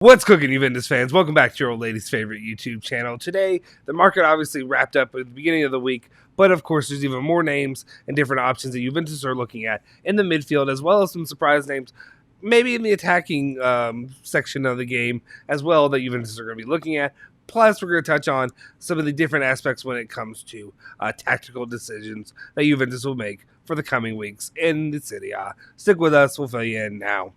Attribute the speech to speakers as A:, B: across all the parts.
A: What's cooking, Juventus fans? Welcome back to your old lady's favorite YouTube channel. Today, the market obviously wrapped up at the beginning of the week, but of course, there's even more names and different options that Juventus are looking at in the midfield, as well as some surprise names, maybe in the attacking section of the game as well, that Juventus are going to be looking at. Plus, we're going to touch on some of the different aspects when it comes to tactical decisions that Juventus will make for the coming weeks in the Serie A. Stick with us. We'll fill you in now.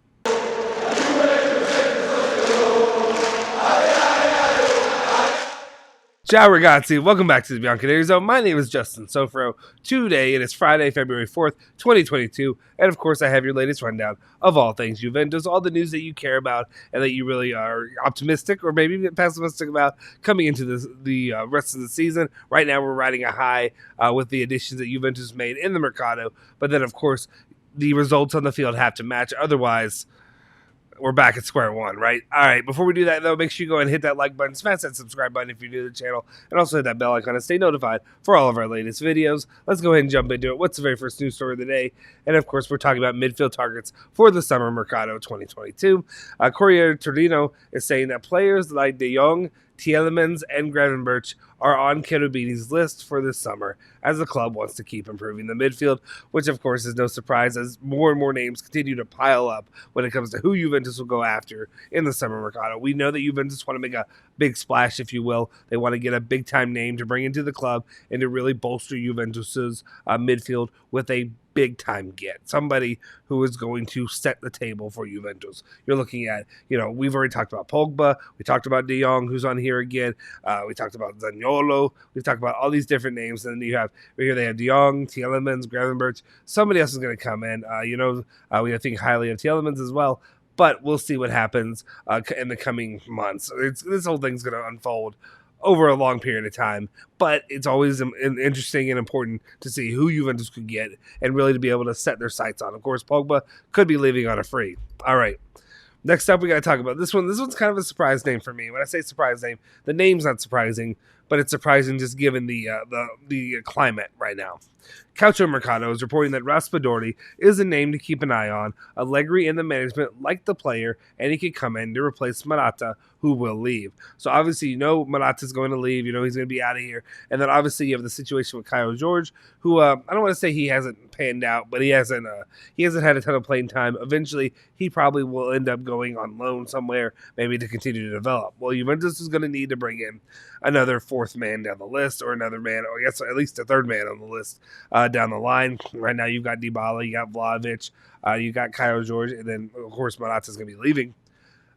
A: Ciao ragazzi, welcome back to the Bianconeri Zone. My name is Justin Sofro. Today it is Friday, February 4th, 2022, and of course I have your latest rundown of all things Juventus, all the news that you care about and that you really are optimistic or maybe pessimistic about coming into the rest of the season. Right now we're riding a high with the additions that Juventus made in the Mercado, but then of course the results on the field have to match, otherwise we're back at square one, right? All right, before we do that, though, make sure you go and hit that like button, smash that subscribe button if you're new to the channel, and also hit that bell icon to stay notified for all of our latest videos. Let's go ahead and jump into it. What's the very first news story of the day? And, of course, we're talking about midfield targets for the summer Mercado 2022. Corriere Torino is saying that players like De Jong, Tielemans, and Gravenberch are on Cherubini's list for this summer, as the club wants to keep improving the midfield, which of course is no surprise as more and more names continue to pile up when it comes to who Juventus will go after in the summer Mercado. We know that Juventus want to make a big splash, if you will. They want to get a big-time name to bring into the club and to really bolster Juventus's midfield with a big-time get. Somebody who is going to set the table for Juventus. You're looking at, we've already talked about Pogba. We talked about De Jong, who's on here again. We talked about Zaniolo. We've talked about all these different names. And then you have, right here they have De Jong, Tielemans, Gravenberch. Somebody else is going to come in. We think highly of Tielemans as well. But we'll see what happens in the coming months. This whole thing's going to unfold over a long period of time, but it's always interesting and important to see who Juventus could get and really to be able to set their sights on. Of course, Pogba could be leaving on a free. All right. Next up, we got to talk about this one. This one's kind of a surprise name for me. When I say surprise name, the name's not surprising, but it's surprising just given the climate right now. Calcio Mercato is reporting that Raspadori is a name to keep an eye on. Allegri and the management like the player, and he could come in to replace Morata, who will leave. So obviously, Morata's going to leave. He's going to be out of here. And then obviously you have the situation with Caio Jorge, who I don't want to say he hasn't panned out, but he hasn't had a ton of playing time. Eventually, he probably will end up going on loan somewhere, maybe to continue to develop. Well, Juventus is going to need to bring in another fourth man down the list, or another man, or I guess at least a third man on the list down the line. Right now, you've got Dybala, you got Vlahovic, you got Caio Jorge, and then of course Morata's going to be leaving.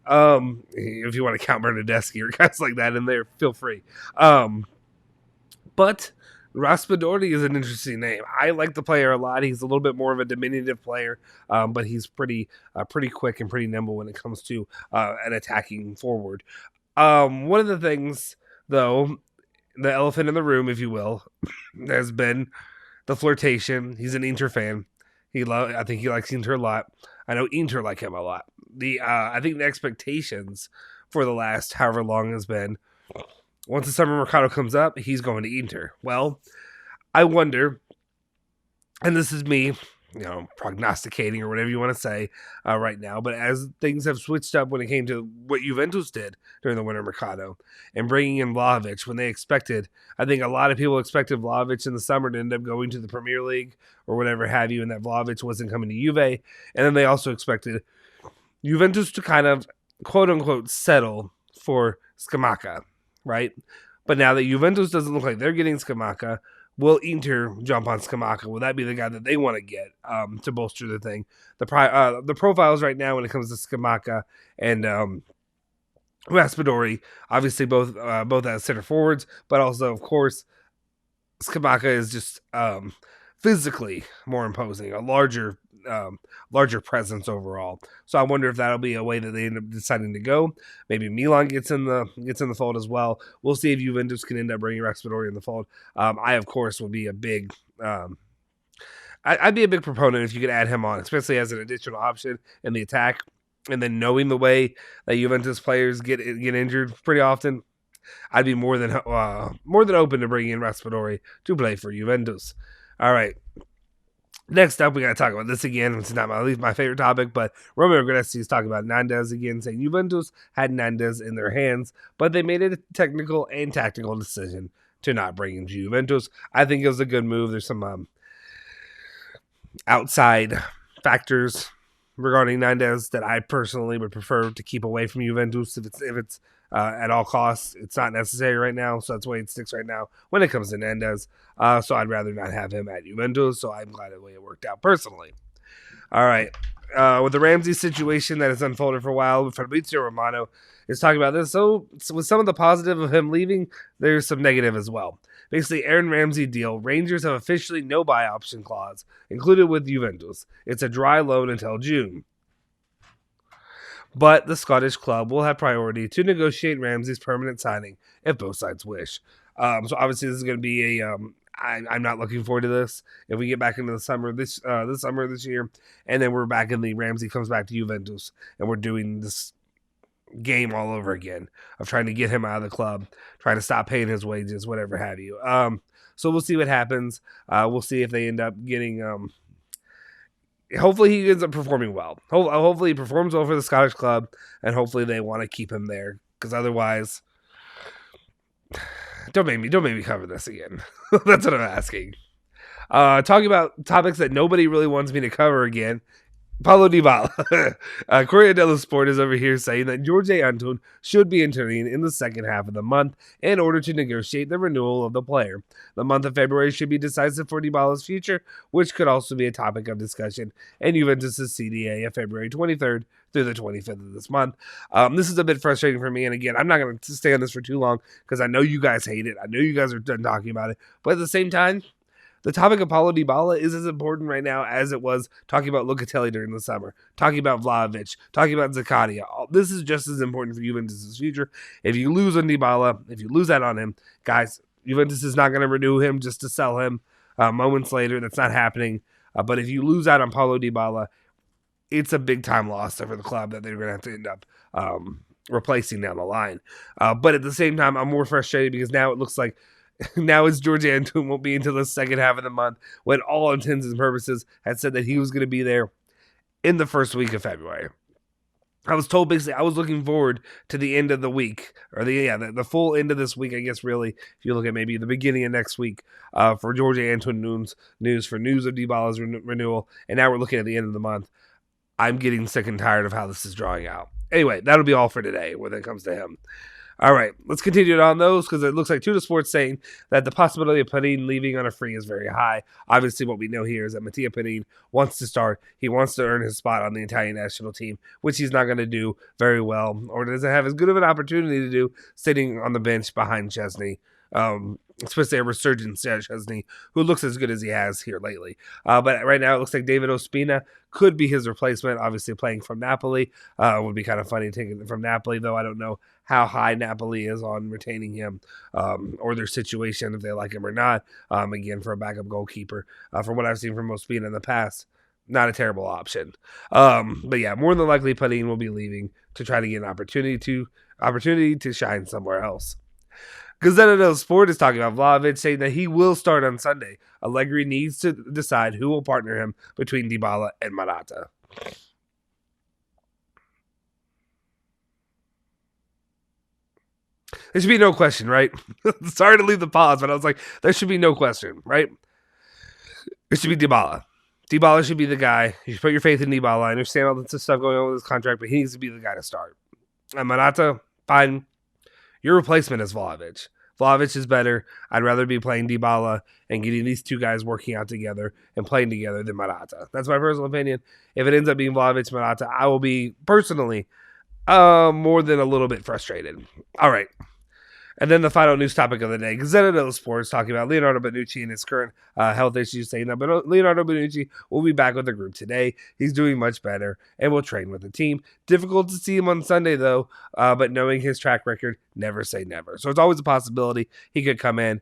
A: If you want to count Bernardeschi or guys like that in there, feel free. But Raspadori is an interesting name. I like the player a lot. He's a little bit more of a diminutive player, but he's pretty quick and pretty nimble when it comes to an attacking forward. One of the things, though, the elephant in the room, if you will, has been the flirtation. He's an Inter fan. I think he likes Inter a lot. I know Inter like him a lot. I think the expectations for the last however long has been, once the summer Mercado comes up, he's going to Inter. Well, I wonder, and this is me, prognosticating or whatever you want to say right now, but as things have switched up when it came to what Juventus did during the winter Mercado and bringing in Vlahovic when they expected, I think a lot of people expected Vlahovic in the summer to end up going to the Premier League or whatever have you, and that Vlahovic wasn't coming to Juve. And then they also expected Juventus to kind of, quote unquote, settle for Scamacca, right? But now that Juventus doesn't look like they're getting Scamacca, will Inter jump on Scamacca? Will that be the guy that they want to get to bolster the thing? The profiles right now when it comes to Scamacca and Raspadori, obviously both as center forwards, but also, of course, Scamacca is just physically more imposing, a larger presence overall. So I wonder if that'll be a way that they end up deciding to go. Maybe Milan gets in the fold as well. We'll see if Juventus can end up bringing Raspadori in the fold. I of course would be a big I'd be a big proponent if you could add him on, especially as an additional option in the attack. And then knowing the way that Juventus players get injured pretty often, I'd be more than open to bringing in Raspadori to play for Juventus. All right. Next up, we got to talk about this again. It's not my favorite topic, but Romeo Gressi is talking about Nandez again, saying Juventus had Nandez in their hands, but they made a technical and tactical decision to not bring him to Juventus. I think it was a good move. There's some outside factors regarding Nandez that I personally would prefer to keep away from Juventus if it's at all costs. It's not necessary right now, so that's the way it sticks right now when it comes to Nandez. So I'd rather not have him at Juventus, so I'm glad the way it worked out personally. All right. With the Ramsey situation that has unfolded for a while, Fabrizio Romano is talking about this. So with some of the positive of him leaving, there's some negative as well. Basically, Aaron Ramsey deal. Rangers have officially no buy option clause included with Juventus. It's a dry loan until June. But the Scottish club will have priority to negotiate Ramsey's permanent signing if both sides wish. So obviously, this is going to be a. I'm not looking forward to this. If we get back into the summer this year, and then we're back in the Ramsey comes back to Juventus, and we're doing this game all over again of trying to get him out of the club, trying to stop paying his wages, whatever have you. So we'll see what happens. We'll see if they end up getting. Hopefully he ends up performing well. Hopefully he performs well for the Scottish club, and hopefully they want to keep him there. Because otherwise, don't make me cover this again. That's what I'm asking. Talking about topics that nobody really wants me to cover again. Paulo Dybala. Corriere dello Sport is over here saying that Jorge Antun should be intervening in the second half of the month in order to negotiate the renewal of the player. The month of February should be decisive for Dybala's future, which could also be a topic of discussion in Juventus' CDA of February 23rd through the 25th of this month. This is a bit frustrating for me, and again, I'm not going to stay on this for too long because I know you guys hate it. I know you guys are done talking about it, but at the same time, the topic of Paulo Dybala is as important right now as it was talking about Locatelli during the summer, talking about Vlahovic, talking about Zakaria. This is just as important for Juventus' future. If you lose on Dybala, if you lose out on him, guys, Juventus is not going to renew him just to sell him moments later. That's not happening. But if you lose out on Paulo Dybala, it's a big time loss for the club that they're going to have to end up replacing down the line. But at the same time, I'm more frustrated because now it looks like now his Jorge Antun won't be until the second half of the month when all intents and purposes had said that he was going to be there in the first week of February. I was told basically I was looking forward to the end of the week or the full end of this week, I guess, really, if you look at maybe the beginning of next week for Jorge Antun news for news of Dybala's renewal. And now we're looking at the end of the month. I'm getting sick and tired of how this is drawing out. Anyway, that'll be all for today when it comes to him. All right, let's continue on those because it looks like Tutor Sports saying that the possibility of Panini leaving on a free is very high. Obviously, what we know here is that Mattia Panini wants to start. He wants to earn his spot on the Italian national team, which he's not going to do very well or doesn't have as good of an opportunity to do sitting on the bench behind Chesney. Especially a resurgent Chesney, who looks as good as he has here lately. But right now, it looks like David Ospina could be his replacement, obviously playing from Napoli. It would be kind of funny taking it from Napoli, though I don't know how high Napoli is on retaining him or their situation, if they like him or not. Again, for a backup goalkeeper. From what I've seen from Ospina in the past, not a terrible option. But yeah, more than likely, Panini will be leaving to try to get an opportunity to shine somewhere else. Gazzetta dello Sport is talking about Vlahovic, saying that he will start on Sunday. Allegri needs to decide who will partner him between Dybala and Morata. There should be no question, right? Sorry to leave the pause, but I was like, there should be no question, right? It should be Dybala. Dybala should be the guy. You should put your faith in Dybala. I understand all this stuff going on with his contract, but he needs to be the guy to start. And Morata, fine. Your replacement is Vlahovic. Vlahovic is better. I'd rather be playing Dybala and getting these two guys working out together and playing together than Morata. That's my personal opinion. If it ends up being Vlahovic, Morata, I will be personally more than a little bit frustrated. All right. And then the final news topic of the day, Gazzetta dello Sport is talking about Leonardo Bonucci and his current health issues, saying that Leonardo Bonucci will be back with the group today. He's doing much better and will train with the team. Difficult to see him on Sunday, though, but knowing his track record, never say never. So it's always a possibility he could come in,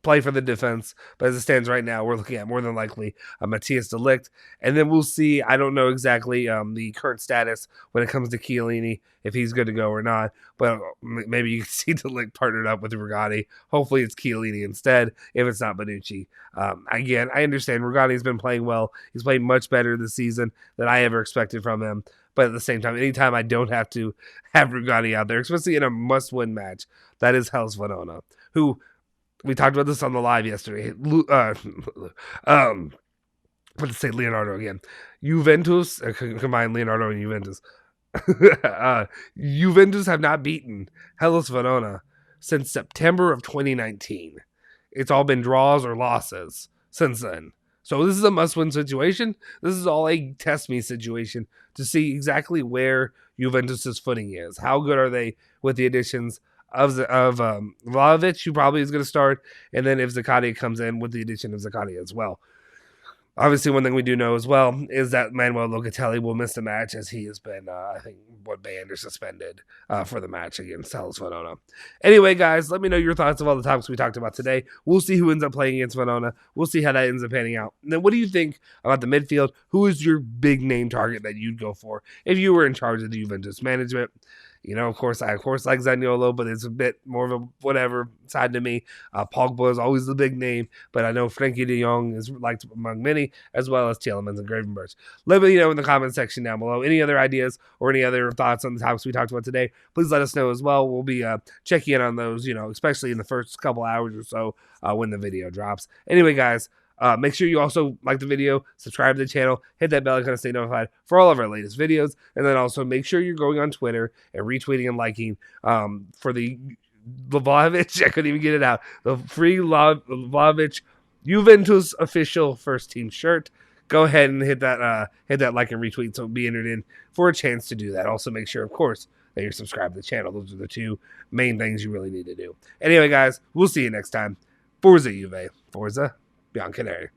A: play for the defense. But as it stands right now, we're looking at more than likely a Matthias de Ligt. And then we'll see. I don't know exactly the current status when it comes to Chiellini, if he's good to go or not. But maybe you can see de Ligt partnered up with Rugani. Hopefully it's Chiellini instead, if it's not Bonucci. Again, I understand Rugani's been playing well. He's played much better this season than I ever expected from him. But at the same time, anytime I don't have to have Rugani out there, especially in a must-win match, that is Hellas Verona, who we talked about this on the live yesterday. Let's say Leonardo again. Juventus, combine Leonardo and Juventus. Juventus have not beaten Hellas Verona since September of 2019. It's all been draws or losses since then. So this is a must-win situation. This is all a test me situation to see exactly where Juventus' footing is. How good are they with the additions of Vlahovic, who probably is going to start, and then if Zakaria comes in with the addition of Zakaria as well. Obviously, one thing we do know as well is that Manuel Locatelli will miss the match, as he has been, banned or suspended for the match against Hellas Verona. Anyway, guys, let me know your thoughts of all the topics we talked about today. We'll see who ends up playing against Verona. We'll see how that ends up panning out. And then what do you think about the midfield? Who is your big name target that you'd go for if you were in charge of the Juventus management? Of course, I like Zaniolo, but it's a bit more of a whatever side to me. Pogba is always the big name, but I know Frankie de Jong is liked among many, as well as Tielemans and Gravenberch. Let me know in the comment section down below any other ideas or any other thoughts on the topics we talked about today. Please let us know as well. We'll be checking in on those, especially in the first couple hours or so when the video drops. Anyway, guys. Make sure you also like the video, subscribe to the channel, hit that bell icon to stay notified for all of our latest videos, and then also make sure you're going on Twitter and retweeting and liking for the Vlahovic, I couldn't even get it out, the free Vlahovic Juventus official first team shirt. Go ahead and hit that like and retweet so be entered in for a chance to do that. Also make sure, of course, that you're subscribed to the channel. Those are the two main things you really need to do. Anyway, guys, we'll see you next time. Forza Juve. Forza Bianconeri.